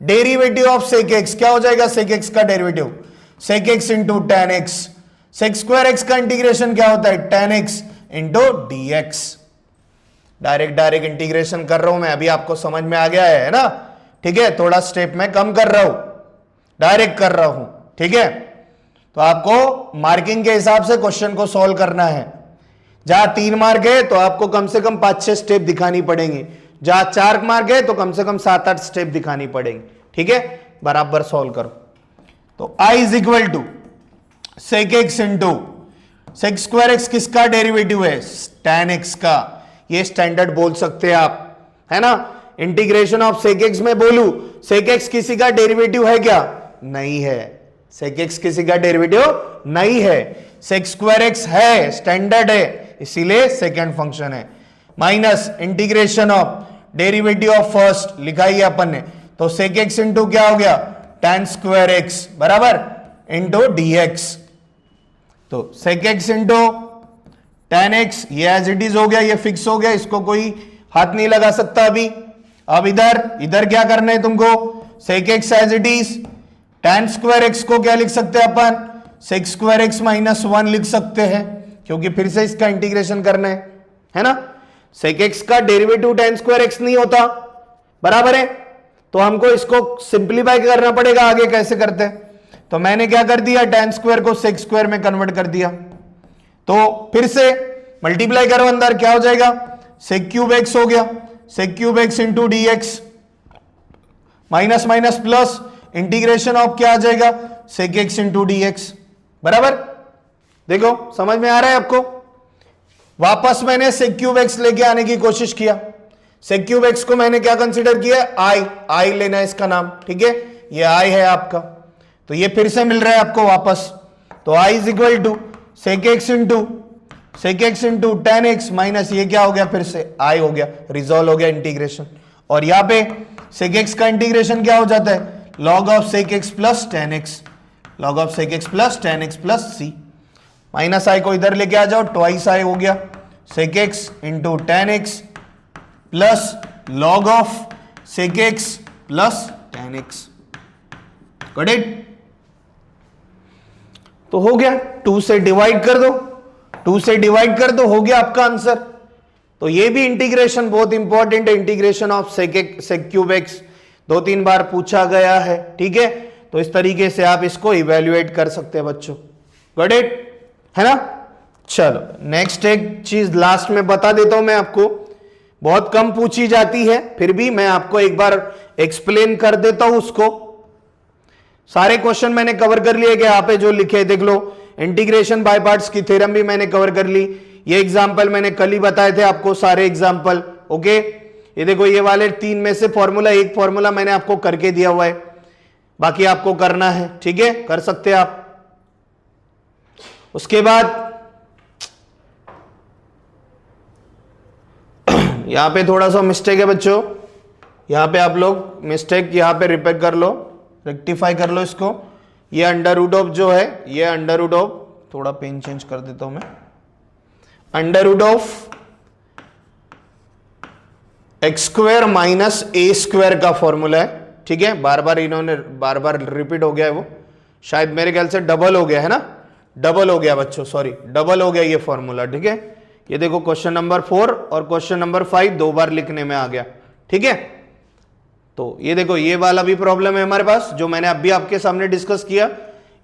डेरिवेटिव ऑफ सेक एक्स, क्या हो जाएगा, सेक एक्स का derivative sec x into tan X, sec square X का इंटीग्रेशन क्या होता है, tan X into D X. Direct integration कर रहा हूं मैं, अभी आपको समझ में आ गया है ना, ठीक है। थोड़ा स्टेप में कम कर रहा हूं, डायरेक्ट कर रहा हूं, ठीक है। तो आपको मार्किंग के हिसाब से क्वेश्चन को सॉल्व करना है। जहां 3 मार्क है तो आपको कम से कम 5-6 स्टेप दिखानी पड़ेंगी, जहां 4 मार्क है तो कम से कम 7-8 स्टेप दिखानी पड़ेंगी, ठीक है। बराबर सॉल्व करो। तो I is equal to sec x into sec square X किसका डेरिवेटिव है, tan x का, ये स्टैंडर्ड बोल सकते हैं आप, है ना। इंटीग्रेशन ऑफ सेक एक्स में बोलू, सेक एक्स किसी का डेरिवेटिव है क्या, नहीं है, सेक एक्स किसी का डेरिवेटिव नहीं है, सेक स्क्वायर एक्स है, स्टैंडर्ड है, इसीलिए सेकंड फंक्शन है। Minus integration of derivative of first लिखा ही अपन ने, तो सेक एक्स इंटू क्या हो गया, tan स्क्वायर एक्स बराबर इंटू डी एक्स। तो sec x into tan x ये एज इट इज हो गया, ये फिक्स हो गया, इसको कोई हाथ नहीं लगा सकता अभी। अब इधर क्या करना है तुमको, sec X as it is, tan square X को क्या लिख सकते हैं अपन, सेक स्क्वायर एक्स माइनस 1 लिख सकते हैं, क्योंकि फिर से इसका इंटीग्रेशन करना है ना। सेक एक्स का डेरिवेटिव tan स्क्वायर एक्स नहीं होता, बराबर है, तो हमको इसको सिंप्लीफाई करना पड़ेगा। आगे कैसे करते हैं, तो मैंने क्या कर दिया, tan स्क्वायर को सेक स्क्वायर में कन्वर्ट कर दिया, तो फिर से मल्टीप्लाई करो अंदर, क्या हो जाएगा, सेक क्यूब एक्स हो गया, sec cube X into D X minus minus plus integration of क्या आ जाएगा, sec x into D X, बराबर। देखो समझ में आ रहा है आपको। वापस मैंने सेक क्यूब एक्स लेके आने की कोशिश किया, सेक क्यूब एक्स को मैंने क्या कंसीडर किया, आई लेना है इसका नाम, ठीक है, ये आई है आपका, तो ये फिर से मिल रहा है आपको वापस। तो I is equal to sec x into tan x minus ये क्या हो गया, फिर से आई हो गया, रिजॉल्व हो गया इंटीग्रेशन। और यहां पे सेक एक्स का इंटीग्रेशन क्या हो जाता है, log of sec x plus tan x, log of sec x plus tan x plus c, minus I को इधर लेके आ जाओ, ट्वाइस आई हो गया, sec x into tan x plus log of sec x plus tan x। Got it. तो हो गया, 2 से डिवाइड कर दो, 2 से डिवाइड कर दो, हो गया आपका आंसर। तो ये भी इंटीग्रेशन बहुत इंपॉर्टेंट है, integration of sec cube X 2-3 बार पूछा गया है, ठीक है। तो इस तरीके से आप इसको इवेल्युएट कर सकते हैं बच्चों। गॉट इट, है ना। चलो नेक्स्ट एक चीज लास्ट में बता देता हूं मैं आपको, बहुत कम पूछी जाती है, फिर भी मैं आपको एक बार एक्सप्लेन कर देता हूं उसको। सारे क्वेश्चन मैंने कवर कर लिए, यहां पे जो लिखे देख लो, इंटीग्रेशन बाय पार्ट्स की थ्योरम भी मैंने कवर कर ली, ये एग्जांपल मैंने कल ही बताए थे आपको सारे एग्जांपल, ओके। ये देखो ये वाले 3 में से फॉर्मूला, एक फॉर्मूला मैंने आपको करके दिया हुआ है, बाकी आपको करना है, ठीक है, कर सकते हैं आप। उसके बाद यहां पे थोड़ा सा मिस्टेक है बच्चों, यहां पे आप लोग मिस्टेक यहां पे रिपेयर कर लो, रेक्टिफाई कर लो इसको। ये अंडर रूट ऑफ जो है, ये अंडर रूट ऑफ, थोड़ा पेन चेंज कर देता हूं मैं, under root of x square minus A square का फॉर्मूला है, ठीक है। बार बार इन्होंने बार बार रिपीट हो गया है, वो शायद मेरे ख्याल से डबल हो गया है ना, डबल हो गया बच्चों, सॉरी डबल हो गया ये फॉर्मूला, ठीक है। ये देखो क्वेश्चन नंबर 4 और क्वेश्चन नंबर 5 दो बार लिखने में आ गया, ठीक है। तो ये देखो ये वाला भी प्रॉब्लम है हमारे पास, जो मैंने अभी आपके सामने डिस्कस किया,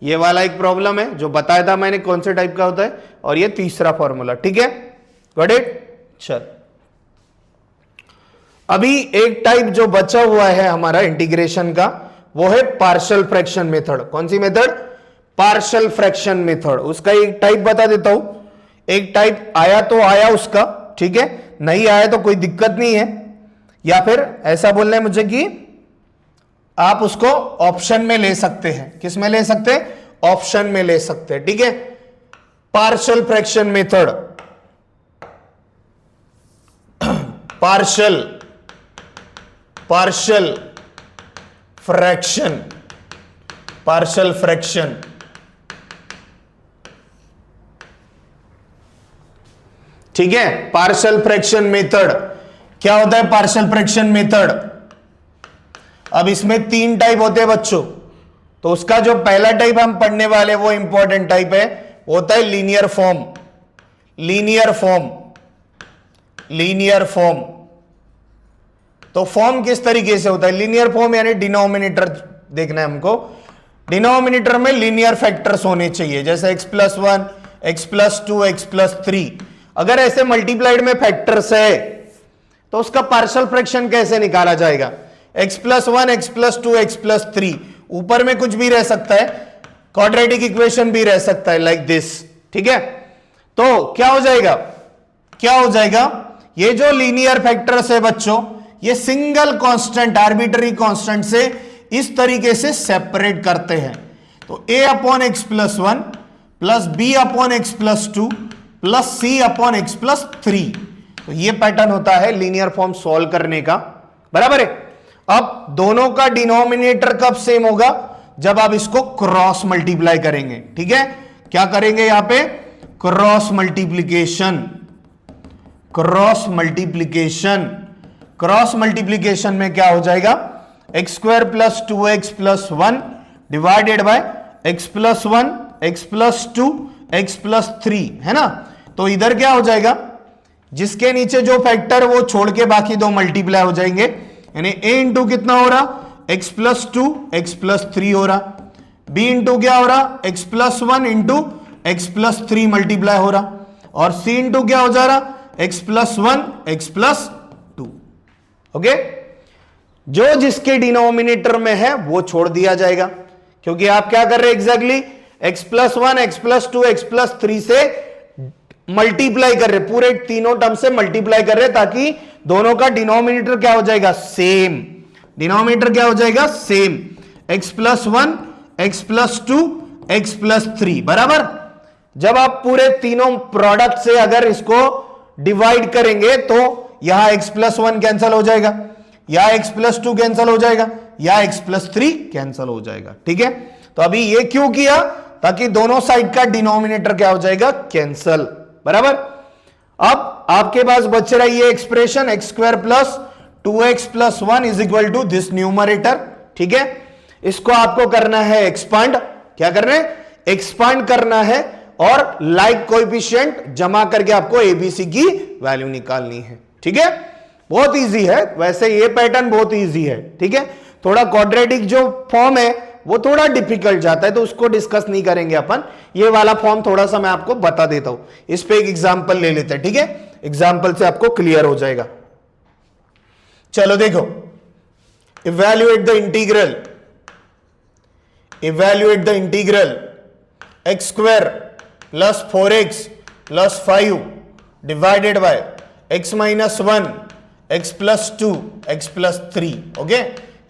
ये वाला एक प्रॉब्लम है जो बताया था मैंने कौन से टाइप का होता है, और ये तीसरा फॉर्मूला, ठीक है, गॉट इट। चल अभी एक टाइप जो बचा हुआ है हमारा इंटीग्रेशन का, वो है पार्शियल फ्रैक्शन मेथड। कौन सी मेथड? Partial fraction method. उसका एक टाइप बता देता हूं, एक टाइप आया तो आया उसका, ठीक है, नहीं आया तो कोई दिक्कत नहीं है, या फिर ऐसा बोलना है मुझे कि आप उसको ऑप्शन में ले सकते हैं। किस में ले सकते हैं? ऑप्शन में ले सकते हैं, ठीक है। Partial fraction method, partial fraction, partial fraction, ठीक है। पार्शियल फ्रैक्शन मेथड क्या होता है? पार्शियल फ्रैक्शन मेथड, अब इसमें 3 टाइप होते हैं बच्चों, तो उसका जो पहला टाइप हम पढ़ने वाले वो इंपॉर्टेंट टाइप है, वो होता है linear form. Linear form, linear form, तो फॉर्म किस तरीके से होता है? लीनियर फॉर्म यानी डिनोमिनेटर देखना है हमको, डिनोमिनेटर में लीनियर फैक्टर्स होने चाहिए, जैसे x+1, x+2, x+3। अगर ऐसे मल्टीप्लाइड में फैक्टर्स है तो उसका पार्शियल फ्रैक्शन कैसे निकाला जाएगा? x+1, x+2, x+3, ऊपर में कुछ भी रह सकता है, क्वाड्रेटिक इक्वेशन भी रह सकता है, लाइक दिस, ठीक है। तो क्या हो जाएगा, क्या हो जाएगा? ये जो लीनियर फैक्टर्स है बच्चों, ये सिंगल कांस्टेंट, आर्बिट्ररी कांस्टेंट से इस तरीके से सेपरेट करते हैं। तो a/x+1 plus b/x+2 plus c/x+3, तो ये पैटर्न होता है लीनियर फॉर्म सॉल्व करने का, बराबर है। अब दोनों का डिनोमिनेटर कब सेम होगा? जब आप इसको क्रॉस मल्टीप्लाई करेंगे, ठीक है। क्या करेंगे यहां पे? Cross multiplication, cross multiplication. Cross multiplication में क्या हो जाएगा? x² + 2x + 1 divided by x+1, x+2, x+3, है ना। तो इधर क्या हो जाएगा? जिसके नीचे जो फैक्टर वो छोड़ के बाकी दो मल्टीप्लाई हो जाएंगे, यानी a इंटू कितना हो रहा? x+2, x+3 हो रहा, b इंटू क्या हो रहा? x+1 इंटू x+3 मल्टीप्लाई हो रहा, और c इंटू क्या हो जा रहा? x+1, x+2, okay. जो जिसके डिनोमिनेटर में है वो छोड़ दिया जाएगा, क्योंकि आप क्या कर रहे हैं एग्जैक्टली? x+1, x+2, x+3 से मल्टीप्लाई कर रहे, पूरे तीनों टर्म से मल्टीप्लाई कर रहे, ताकि दोनों का डिनोमिनेटर क्या हो जाएगा? सेम। डिनोमिनेटर क्या हो जाएगा? सेम। x+1, x+2, x+3, बराबर। जब आप पूरे तीनों प्रोडक्ट से अगर इसको डिवाइड करेंगे तो यहां x+1 कैंसल हो जाएगा, या x+2 कैंसल हो जाएगा, या x+3 कैंसल हो जाएगा, ठीक है। तो अभी ये क्यों किया? ताकि दोनों साइड का डिनोमिनेटर क्या हो जाएगा? कैंसल, बराबर। अब आपके पास बच रहा है ये expression x² + 2x + 1 = this numerator, ठीक है। इसको आपको करना है एक्सपांड। क्या करना है? एक्सपांड करना है, और लाइक कोएफिशिएंट जमा करके आपको एबीसी की वैल्यू निकालनी है, ठीक है। बहुत इजी है, वैसे ये पैटर्न बहुत इजी है, ठीक है। थोड़ा क्वाड्रेटिक जो फॉर्म है वो थोड़ा डिफिकल्ट जाता है, तो उसको डिस्कस नहीं करेंगे अपन। ये वाला फॉर्म थोड़ा सा मैं आपको बता देता हूं, इस पे एक एग्जांपल ले लेते हैं, ठीक है? एग्जांपल से आपको क्लियर हो जाएगा। चलो देखो, evaluate the integral x square plus 4x plus 5 divided by x minus 1 x plus 2 x plus 3। Okay,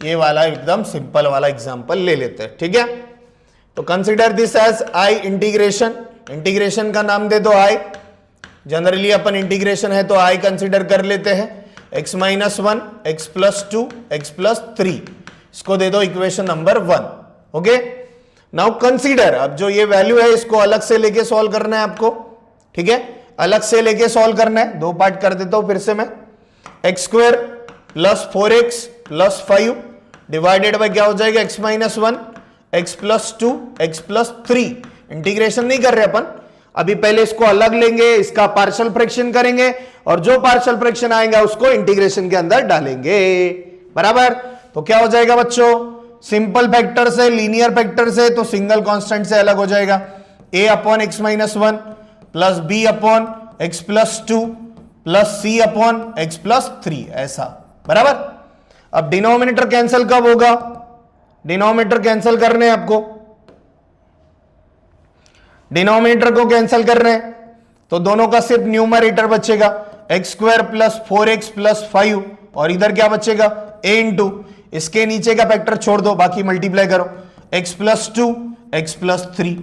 ये वाला एकदम सिंपल वाला एग्जांपल ले लेते हैं, ठीक है? तो consider this as I integration का नाम दे दो आई। जनरली अपन इंटीग्रेशन है तो आई कंसिडर कर लेते हैं। x minus 1 x plus 2 x plus 3, इसको दे दो equation number 1। Okay, now consider, अब जो ये वैल्यू है इसको अलग से लेके सॉल्व करना है आपको, ठीक है? अलग से लेके सॉल्व करना है। दो पार्ट कर देता हूं फिर से मैं। X square plus 4x plus 5 divided by क्या हो जाएगा, x minus 1 x plus 2 x plus 3। Integration नहीं कर रहे अपन अभी, पहले इसको अलग लेंगे, इसका पार्शियल फ्रैक्शन करेंगे और जो पार्शियल फ्रैक्शन आएगा उसको इंटीग्रेशन के अंदर डालेंगे, बराबर? तो क्या हो जाएगा बच्चों, सिंपल फैक्टर से लीनियर फैक्टर से तो सिंगल कांस्टेंट से अलग हो जाएगा। a upon X minus 1 plus B upon X plus 2 plus C upon X plus 3, ऐसा, बराबर? अब डिनोमिनेटर कैंसिल कब होगा, डिनोमिनेटर कैंसिल करने हैं आपको, डिनोमिनेटर को कैंसिल कर रहे हैं तो दोनों का सिर्फ न्यूमरेटर बचेगा, x square plus 4x plus 5 और इधर क्या बचेगा, a इंटू, इसके नीचे का फैक्टर छोड़ दो, बाकी मल्टीप्लाई करो, x plus 2 x plus 3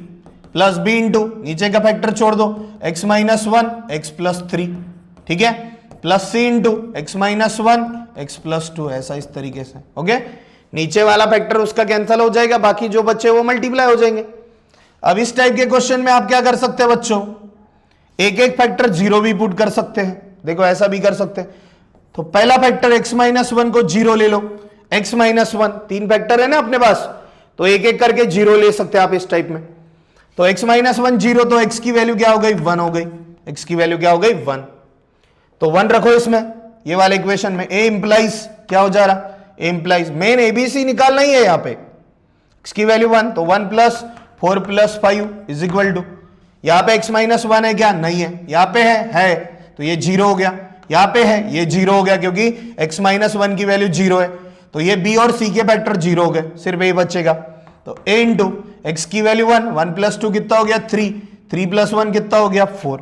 plus b into, नीचे का फैक्टर छोड़ दो, x माइनस 1 x प्लस 3, ठीक है? Plus c into x minus 1 x plus 2, ऐसा इस तरीके से। ओके, नीचे वाला फैक्टर उसका कैंसिल हो जाएगा, बाकी जो बच्चे वो मल्टीप्लाई हो जाएंगे। अब इस टाइप के क्वेश्चन में आप क्या कर सकते हैं बच्चों, एक एक फैक्टर जीरो भी पुट कर सकते हैं। देखो ऐसा भी कर सकते हैं, तो पहला फैक्टर x माइनस 1 को जीरो ले लो, x माइनस 1, तीन फैक्टर है ना अपने पास, तो एक एक करके जीरो ले सकते हैं आप इस टाइप में। तो x माइनस 1 जीरो, तो x की वैल्यू क्या हो गई, 1 हो गई, x की वैल्यू क्या हो गई, 1। तो 1 रखो इसमें, ये वाले इक्वेशन में। a इंप्लाइज क्या हो जा रहा, a इंप्लाइज मेन एबीसी निकालना ही है यहाँ पे, x की वैल्यू 1, तो 1 plus 4 plus 5 is equal to, यहाँ पे x माइनस 1 है क्या, नहीं है, यहाँ पे है, तो ये जीरो हो गया, यहाँ पे है, ये जीरो हो गया क्योंकि x माइनस 1 की वैल्यू जीरो है, तो ये b और c के फैक्टर जीरो हो गए, सिर्फ a बचेगा। तो a इंटू एक्स की वैल्यू 1, 1 प्लस 2 कितना हो गया 3, 3 प्लस 1 कितना हो गया 4,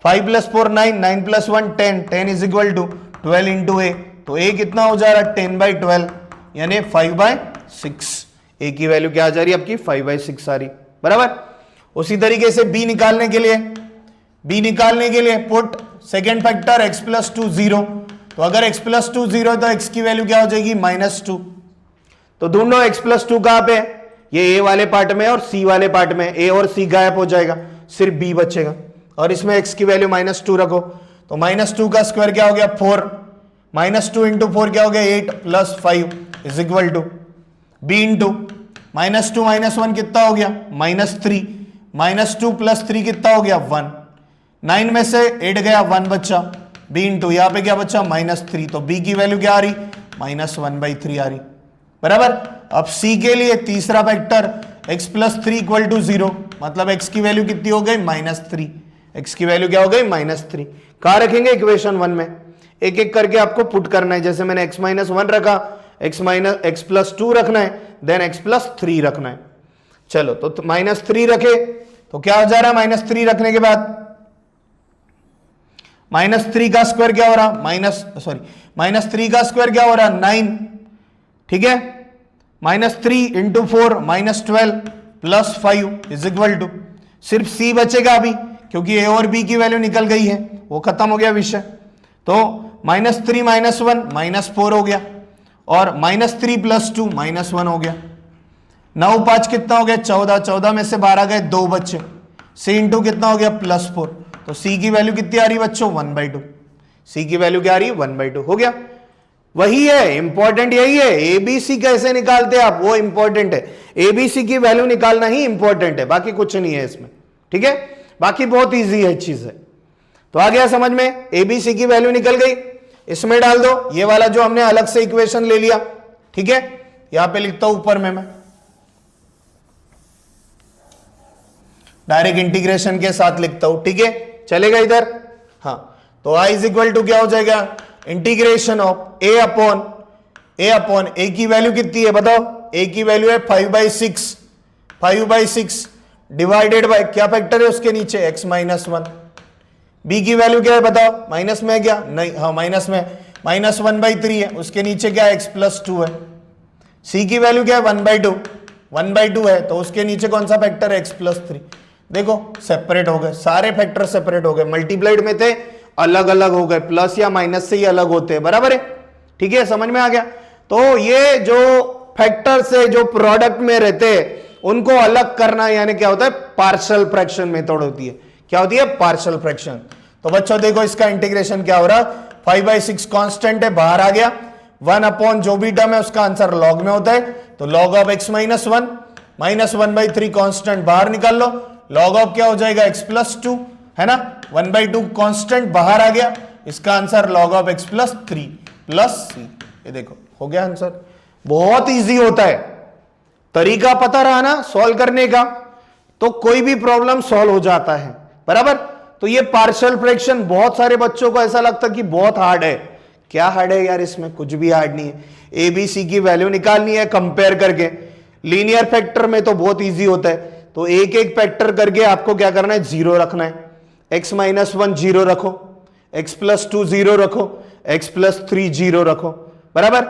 5 plus 4 9, 9 plus 1 10, 10 is equal to 12 into a, तो a कितना हो जा रहा है 10/12 यानी 5/6। a की वैल्यू क्या आ जा रही है आपकी 5/6 आ रही, बराबर? उसी तरीके से b निकालने के लिए put second factor x plus 2 0, तो अगर x प्लस 2 0 है तो x की वैल्यू क्या हो जाएगी -2। तो ढूंढो x प्लस 2 कहां पे है, ये a वाले पार्ट में और c वाले पार्ट में, a और c गायब हो जाएगा, सिर्फ b बचेगा और इसमें x की वैल्यू -2 रखो, तो -2 का स्क्वायर क्या हो गया 4, -2 इंटू 4 क्या हो गया 8 plus 5 is equal to b into -2 -1 कितना हो गया -3, -2 प्लस 3 कितना हो गया 1, 9 में से 8 गया 1 बच्चा, b इंटू यहाँ पे क्या बच्चा -3, तो b की वैल्यू क्या आ रही -1/3 आ रही, बराबर? अब c के लिए तीसरा factor x plus 3 equal to 0, मतलब x की वैल्यू कितनी हो गई -3, x की वैल्यू क्या हो गई -3। कहाँ रखेंगे इक्वेशन 1 में, एक एक करके आपको पुट करना है, जैसे मैंने x माइनस 1 रखा, x प्लस 2 रखना है, देन x प्लस 3 रखना है। चलो तो -3 रखे तो क्या हो जा रहा है, -3 रखने के बाद -3 का स्क्वायर क्या हो रहा, -3 का स्क्वायर क्या हो रहा 9, ठीक है? -3 into 4 -12 plus 5 is equal to, सिर्फ c बचेगा अभी क्योंकि a और b की वैल्यू निकल गई है, वो खत्म हो गया विषय। तो -3 -1 -4 हो गया और -3 प्लस 2 -1 हो गया, 9 5 कितना हो गया 14, 14 में से 12 गए 2 बच्चे, c इंटू कितना हो गया +4, तो c की वैल्यू कितनी आ रही बच्चों 1/2, c की वैल्यू क्या आ रही 1/2 हो गया। वही है इंपॉर्टेंट, यही है एबीसी कैसे निकालते हैं आप, वो इंपॉर्टेंट है, एबीसी की वैल्यू निकालना ही इंपॉर्टेंट है, बाकी कुछ नहीं है इसमें, ठीक है? बाकी बहुत इजी है चीज है। तो आ गया समझ में, एबीसी की वैल्यू निकल गई, इसमें डाल दो ये वाला जो हमने अलग से इक्वेशन ले लिया, ठीक है? यहां पे लिखता हूं ऊपर में मैं, डायरेक्ट इंटीग्रेशन के साथ लिखता हूं, ठीक है, चलेगा इधर। हाँ, तो i इज इक्वल टू क्या हो जाएगा, integration of a upon a की वैल्यू कितनी है बताओ, a की वैल्यू है 5/6 डिवाइडेड बाय क्या फैक्टर है उसके नीचे x माइनस 1। b की वैल्यू क्या है बताओ, माइनस में है क्या, नहीं, हाँ माइनस में, -1/3 है, उसके नीचे क्या है x प्लस 2 है। c की वैल्यू क्या है 1/2 है, तो उसके नीचे कौन सा फैक्टर है x प्लस 3। देखो सेपरेट हो गए, सारे फैक्टर सेपरेट हो गए, मल्टीप्लाइड में थे अलग अलग हो गए, प्लस या माइनस से ही अलग होते हैं, बराबर है, ठीक है, समझ में आ गया। तो ये जो फैक्टर से जो प्रोडक्ट में रहते हैं उनको अलग करना यानी क्या होता है, पार्शियल फ्रैक्शन मेथड होती है। क्या होती है, पार्शियल फ्रैक्शन। तो बच्चों देखो इसका इंटीग्रेशन क्या हो रहा, 5/6 कांस्टेंट है, बाहर आ गया, 1 अपॉन जो भी टर्म है उसका आंसर लॉग में होता है, तो log of x minus 1 -1/3 constant बाहर निकाल लो, लॉग ऑफ क्या हो जाएगा x प्लस 2, है ना, 1/2 कांस्टेंट बाहर आ गया, इसका answer log of x plus 3 plus c। ये देखो हो गया आंसर। बहुत इजी होता है, तरीका पता रहा ना सॉल्व करने का, तो कोई भी प्रॉब्लम सॉल्व हो जाता है, बराबर। तो ये पार्शियल फ्रैक्शन बहुत सारे बच्चों को ऐसा लगता कि बहुत हार्ड है। क्या हार्ड है यार, इसमें कुछ भी हार्ड नहीं है, ए बी सी की वैल्यू निकालनी है कंपेयर करके। लीनियर फैक्टर में तो बहुत इजी होता है, तो एक एक फैक्टर करके आपको क्या करना है, जीरो रखना है, x माइनस 1 जीरो रखो, x प्लस 2 जीरो रखो, x प्लस 3 जीरो रखो, बराबर।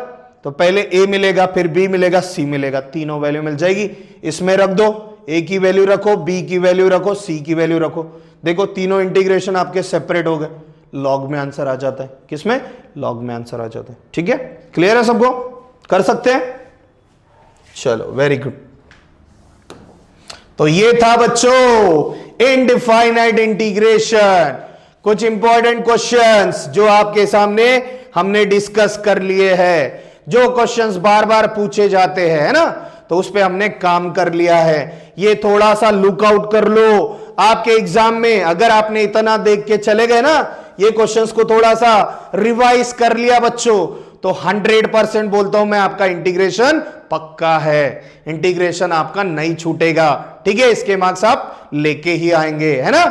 तो पहले a मिलेगा, फिर b मिलेगा, c मिलेगा, तीनों वैल्यू मिल जाएगी, इसमें रख दो, a की वैल्यू रखो, b की वैल्यू रखो, c की वैल्यू रखो, देखो तीनों इंटीग्रेशन आपके सेपरेट हो गए, लॉग में आंसर आ जाता है, किसमें, लॉग में आंसर आ जाता है, ठीक है, क्लियर है सबको, कर सकते हैं, चलो वेरी गुड। तो ये था बच्चों इनडिफाइनाइट इंटीग्रेशन, कुछ इंपॉर्टेंट क्वेश्चंस जो आपके सामने हमने डिस्कस कर लिए हैं, जो क्वेश्चंस बार बार पूछे जाते हैं, है ना, तो उस पे हमने काम कर लिया है। ये थोड़ा सा लुक आउट कर लो, आपके एग्जाम में अगर आपने इतना देख के चले गए ना, ये क्वेश्चंस को थोड़ा सा रिवाइज कर लिया बच्चों, तो 100% बोलता हूं मैं आपका इंटीग्रेशन पक्का है, इंटीग्रेशन आपका नहीं छूटेगा, ठीक है, इसके मार्क्स आप लेके ही आएंगे, है ना।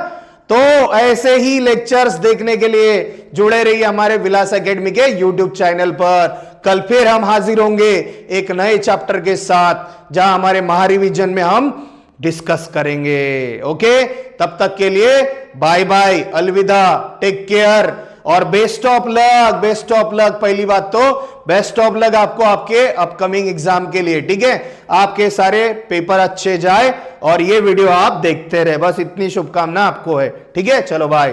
तो ऐसे ही लेक्चर्स देखने के लिए जुड़े रहिए हमारे विलास एकेडमी के यूट्यूब चैनल पर। कल फिर हम हाजिर होंगे एक नए चैप्टर के साथ, जहां हमारे महारिविजन में हम डिस्कस करेंगे। ओके, तब तक के लिए बाय बाय, अलविदा, टेक केयर और best of luck, best of luck. पहली बात तो बेस्ट ऑफ लक आपको आपके अपकमिंग एग्जाम के लिए, ठीक है, आपके सारे पेपर अच्छे जाए और ये वीडियो आप देखते रहे, बस इतनी शुभकामना आपको है, ठीक है, चलो बाय।